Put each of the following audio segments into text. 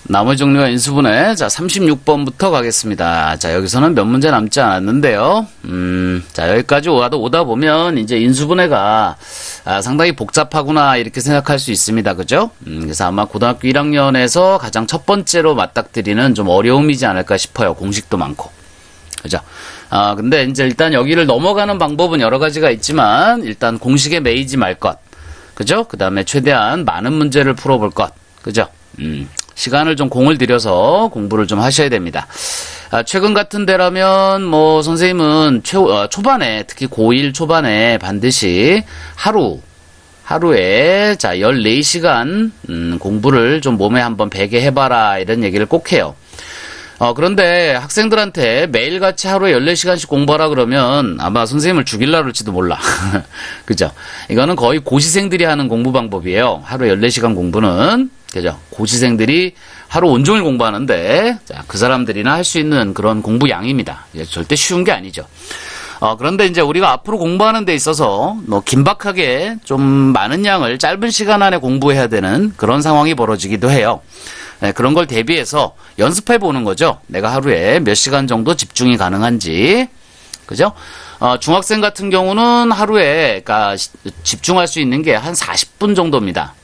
나머지 종류가 인수분해. 자, 36번부터 가겠습니다. 자, 여기서는 몇 문제 남지 않았는데요. 자, 여기까지 오다 보면 이제 인수분해가 상당히 복잡하구나 이렇게 생각할 수 있습니다. 그죠? 그래서 아마 고등학교 1학년에서 가장 첫 번째로 맞닥뜨리는 좀 어려움이지 않을까 싶어요. 공식도 많고. 그죠? 근데 이제 일단 여기를 넘어가는 방법은 여러 가지가 있지만 일단 공식에 매이지 말 것. 그죠? 그 다음에 최대한 많은 문제를 풀어볼 것. 그죠? 시간을 좀 공을 들여서 공부를 좀 하셔야 됩니다. 최근 같은 데라면 뭐 선생님은 초반에 특히 고1 초반에 반드시 하루에 자 14시간 공부를 좀 몸에 한번 배게 해봐라 이런 얘기를 꼭 해요. 그런데 학생들한테 매일같이 하루에 14시간씩 공부하라 그러면 아마 선생님을 죽일라 그럴지도 몰라. 그죠? 이거는 거의 고시생들이 하는 공부 방법이에요. 하루에 14시간 공부는. 그죠? 고시생들이 하루 온종일 공부하는데, 자, 그 사람들이나 할 수 있는 그런 공부 양입니다. 절대 쉬운 게 아니죠. 그런데 이제 우리가 앞으로 공부하는 데 있어서 긴박하게 좀 많은 양을 짧은 시간 안에 공부해야 되는 그런 상황이 벌어지기도 해요. 네, 그런 걸 대비해서 연습해 보는 거죠. 내가 하루에 몇 시간 정도 집중이 가능한지. 그죠? 중학생 같은 경우는 하루에, 그러니까 집중할 수 있는 게 한 40분 정도입니다.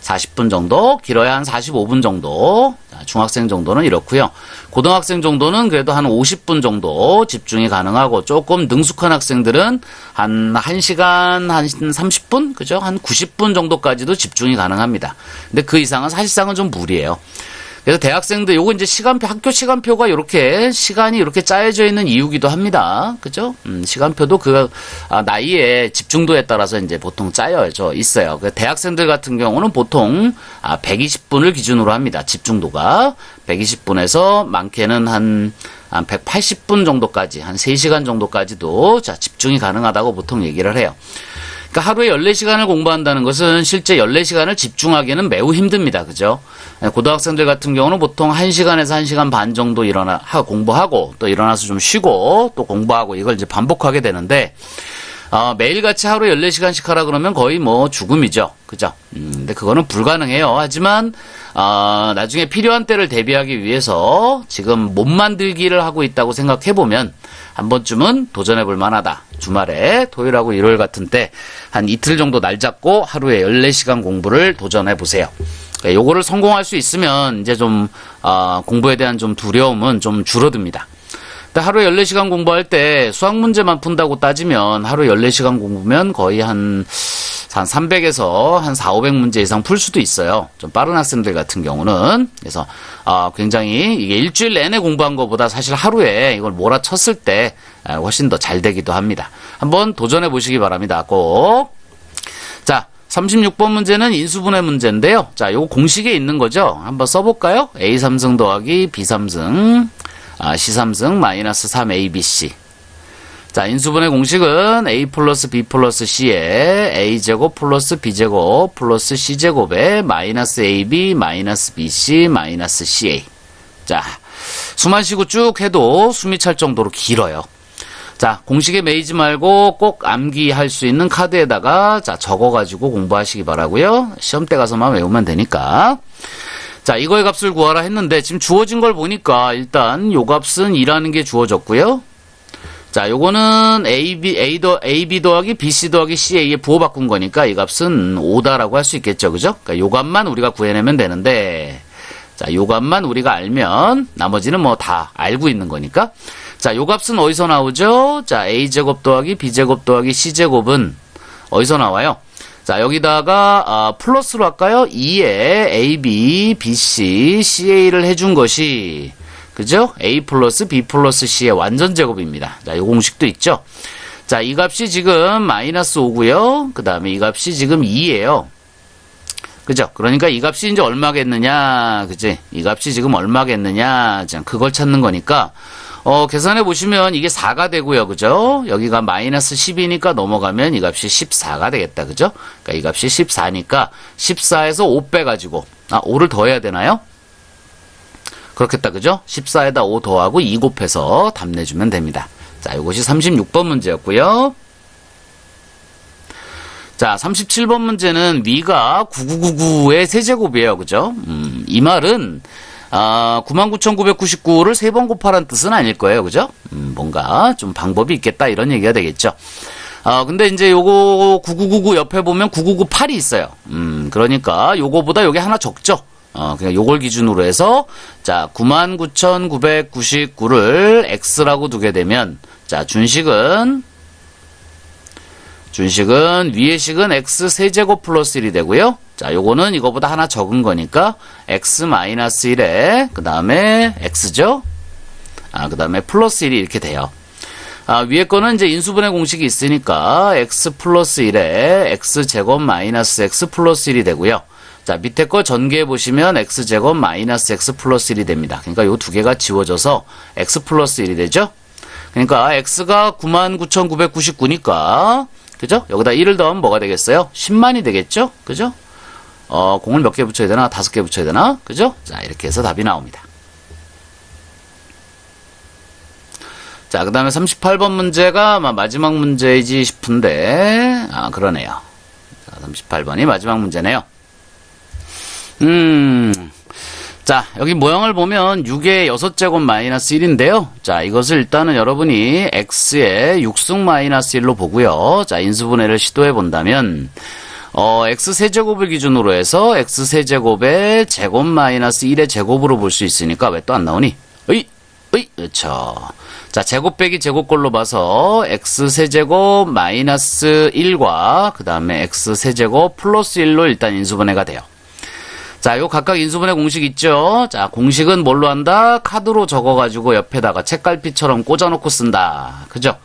40분 정도, 길어야 한 45분 정도. 중학생 정도는 이렇고요. 고등학생 정도는 그래도 한 50분 정도 집중이 가능하고 조금 능숙한 학생들은 한 1시간, 한 30분? 그죠? 한 90분 정도까지도 집중이 가능합니다. 근데 그 이상은 사실상은 좀 무리예요. 그래서 대학생들 요거 이제 시간표, 학교 시간표가 이렇게 시간이 이렇게 짜여져 있는 이유기도 합니다. 그죠? 시간표도 나이에 집중도에 따라서 이제 보통 짜여져 있어요. 대학생들 같은 경우는 보통 120분을 기준으로 합니다. 집중도가 120분에서 많게는 한 180분 정도까지, 한 3시간 정도까지도 자 집중이 가능하다고 보통 얘기를 해요. 그러니까 하루에 14시간을 공부한다는 것은 실제 14시간을 집중하기는 매우 힘듭니다. 그죠? 고등학생들 같은 경우는 보통 1시간에서 1시간 반 정도 공부하고 또 일어나서 좀 쉬고 또 공부하고 이걸 이제 반복하게 되는데 매일같이 하루에 14시간씩 하라 그러면 거의 뭐 죽음이죠. 그죠? 근데 그거는 불가능해요. 하지만 나중에 필요한 때를 대비하기 위해서 지금 몸 만들기를 하고 있다고 생각해보면 한 번쯤은 도전해볼 만하다. 주말에 토요일하고 일요일 같은 때 한 이틀 정도 날 잡고 하루에 14시간 공부를 도전해보세요. 요거를 성공할 수 있으면 이제 좀 공부에 대한 좀 두려움은 좀 줄어듭니다. 하루에 14시간 공부할 때 수학 문제만 푼다고 따지면 하루에 14시간 공부면 거의 한 300에서 한 400문제 이상 풀 수도 있어요. 좀 빠른 학생들 같은 경우는. 그래서 굉장히 이게 일주일 내내 공부한 것보다 사실 하루에 이걸 몰아쳤을 때 훨씬 더 잘 되기도 합니다. 한번 도전해 보시기 바랍니다. 꼭. 자, 36번 문제는 인수분해 문제인데요. 자, 요거 공식에 있는 거죠. 한번 써볼까요? A3승 더하기 B3승 C3승 마이너스 3ABC. 자, 인수분해 공식은 A 플러스 B 플러스 C에 A제곱 플러스 B제곱 플러스 C제곱에 마이너스 AB 마이너스 BC 마이너스 CA. 자, 수만 쉬고 쭉 해도 숨이 찰 정도로 길어요. 자, 공식에 매이지 말고 꼭 암기할 수 있는 카드에다가 자, 적어가지고 공부하시기 바라고요. 시험 때 가서만 외우면 되니까. 자, 이거의 값을 구하라 했는데 지금 주어진 걸 보니까 일단 요 값은 2라는 게 주어졌고요. 자, 요거는 AB 더하기 BC 더하기 CA에 부호 바꾼 거니까 이 값은 5다라고 할 수 있겠죠. 그죠? 그러니까 요 값만 우리가 구해내면 되는데 자, 요 값만 우리가 알면 나머지는 뭐 다 알고 있는 거니까 자, 요 값은 어디서 나오죠? 자, A제곱 더하기 B제곱 더하기 C제곱은 어디서 나와요? 자, 여기다가 플러스로 할까요? 2에 AB, BC, CA를 해준 것이 그죠? A 플러스 B 플러스 C의 완전 제곱입니다. 자, 이 공식도 있죠? 자, 이 값이 지금 마이너스 5고요. 그 다음에 이 값이 지금 2예요. 그죠? 그러니까 이 값이 이제 얼마겠느냐, 그지? 이 값이 지금 얼마겠느냐, 그걸 찾는 거니까, 계산해 보시면 이게 4가 되고요. 그죠? 여기가 마이너스 10이니까 넘어가면 이 값이 14가 되겠다. 그죠? 그러니까 이 값이 14니까 14에서 5 빼가지고, 5를 더해야 되나요? 그렇겠다. 그죠? 14에다 5 더하고 2 곱해서 답 내주면 됩니다. 자, 이것이 36번 문제였고요. 자, 37번 문제는 위가 9999의 세제곱이에요. 그죠? 이 말은 99,999를 3번 곱하라는 뜻은 아닐 거예요. 그죠? 뭔가 좀 방법이 있겠다 이런 얘기가 되겠죠. 근데 이제 요거 9999 옆에 보면 9998이 있어요. 그러니까 요거보다 요게 하나 적죠. 그냥 요걸 기준으로 해서 자, 99,999를 x라고 두게 되면 자, 준식은 위의 식은 x 세제곱 플러스 1이 되고요. 자, 요거는 이거보다 하나 적은 거니까 x 마이너스 1에 그 다음에 x죠. 그 다음에 플러스 1이 이렇게 돼요. 위에 거는 이제 인수분해 공식이 있으니까 x 플러스 1에 x 제곱 마이너스 x 플러스 1이 되고요. 자, 밑에 거 전개해 보시면 x 제곱 마이너스 x 플러스 1이 됩니다. 그러니까 요 두 개가 지워져서 x 플러스 1이 되죠. 그러니까 x가 99,999니까 그죠? 여기다 1을 더하면 뭐가 되겠어요? 10만이 되겠죠? 그죠? 공을 몇 개 붙여야 되나? 5개 붙여야 되나? 그죠? 자, 이렇게 해서 답이 나옵니다. 자, 그 다음에 38번 문제가 아마 마지막 문제이지 싶은데, 그러네요. 자, 38번이 마지막 문제네요. 자, 여기 모양을 보면 6의 6제곱 마이너스 1인데요. 자, 이것을 일단은 여러분이 x의 6승 마이너스 1로 보고요. 자, 인수분해를 시도해 본다면, x 세제곱을 기준으로 해서 x 세제곱의 제곱 마이너스 1의 제곱으로 볼 수 있으니까 왜 또 안 나오니? 그렇죠. 자, 제곱 빼기 제곱꼴로 봐서 x 세제곱 마이너스 1과 그 다음에 x 세제곱 플러스 1로 일단 인수분해가 돼요. 자, 요 각각 인수분해 공식 있죠? 자, 공식은 뭘로 한다? 카드로 적어가지고 옆에다가 책갈피처럼 꽂아놓고 쓴다. 그죠?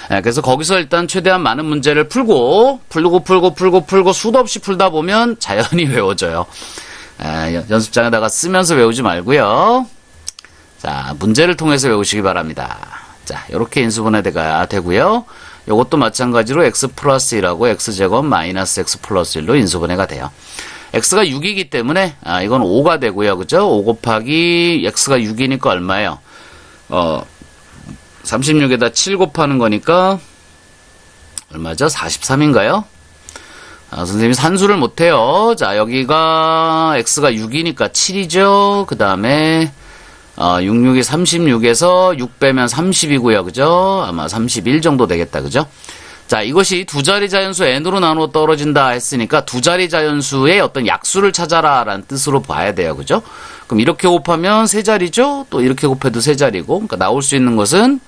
그래서 거기서 일단 최대한 많은 문제를 풀고 수도 없이 풀다 보면 자연히 외워져요. 연습장에다가 쓰면서 외우지 말고요. 자, 문제를 통해서 외우시기 바랍니다. 자, 요렇게 인수분해가 되고요. 요것도 마찬가지로 x 플러스 1하고 x제곱 마이너스 x 플러스 1로 인수분해가 돼요. x가 6이기 때문에 이건 5가 되고요. 그죠? 5 곱하기 x가 6이니까 얼마예요? 36에다 7 곱하는 거니까 얼마죠? 43인가요? 선생님이 산수를 못해요. 자, 여기가 x가 6이니까 7이죠. 그 다음에 66이 36에서 6 빼면 30이고요. 그죠? 아마 31 정도 되겠다. 그죠? 자, 이것이 두 자리 자연수 n으로 나누어 떨어진다 했으니까 두 자리 자연수의 어떤 약수를 찾아라 라는 뜻으로 봐야 돼요. 그죠? 그럼 이렇게 곱하면 세 자리죠? 또 이렇게 곱해도 세 자리고. 그러니까 나올 수 있는 것은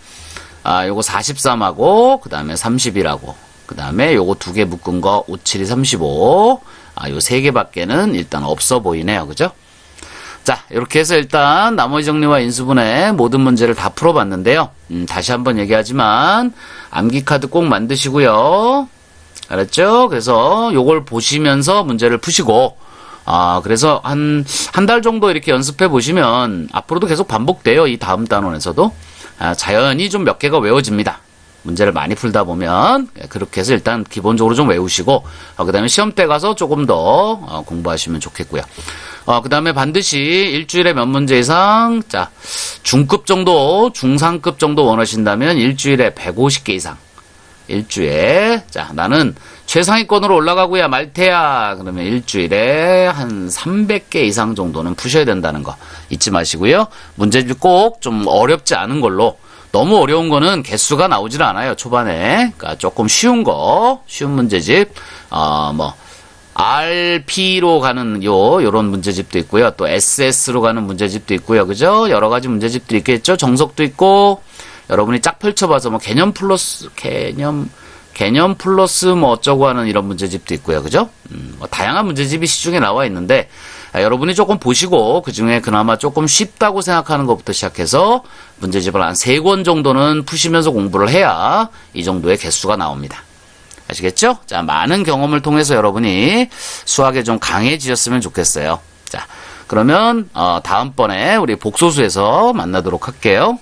요거 43하고 그 다음에 31하고 그 다음에 요거 두 개 묶은 거 5, 7이 35. 요 세 개밖에는 일단 없어 보이네요. 그죠? 자, 이렇게 해서 일단 나머지 정리와 인수분해 모든 문제를 다 풀어봤는데요. 다시 한번 얘기하지만 암기 카드 꼭 만드시고요. 알았죠? 그래서 요걸 보시면서 문제를 푸시고 그래서 한 달 정도 이렇게 연습해 보시면 앞으로도 계속 반복돼요. 이 다음 단원에서도 자연히 좀 몇 개가 외워집니다. 문제를 많이 풀다 보면 그렇게 해서 일단 기본적으로 좀 외우시고 그 다음에 시험 때 가서 조금 더 공부하시면 좋겠고요. 그 다음에 반드시 일주일에 몇 문제 이상, 자, 중급 정도, 중상급 정도 원하신다면 일주일에 150개 이상. 일주일에, 자, 나는 최상위권으로 올라가고야 말 테야. 그러면 일주일에 한 300개 이상 정도는 푸셔야 된다는 거 잊지 마시고요. 문제집 꼭 좀 어렵지 않은 걸로. 너무 어려운 거는 개수가 나오질 않아요, 초반에. 그러니까 조금 쉬운 문제집, RP로 가는 요런 문제집도 있고요. 또 SS로 가는 문제집도 있고요. 그죠? 여러 가지 문제집들이 있겠죠? 정석도 있고, 여러분이 쫙 펼쳐봐서 개념 플러스 뭐 어쩌고 하는 이런 문제집도 있고요. 그죠? 다양한 문제집이 시중에 나와 있는데, 여러분이 조금 보시고, 그 중에 그나마 조금 쉽다고 생각하는 것부터 시작해서 문제집을 한 3권 정도는 푸시면서 공부를 해야 이 정도의 개수가 나옵니다. 아시겠죠? 자, 많은 경험을 통해서 여러분이 수학에 좀 강해지셨으면 좋겠어요. 자, 그러면 다음번에 우리 복소수에서 만나도록 할게요.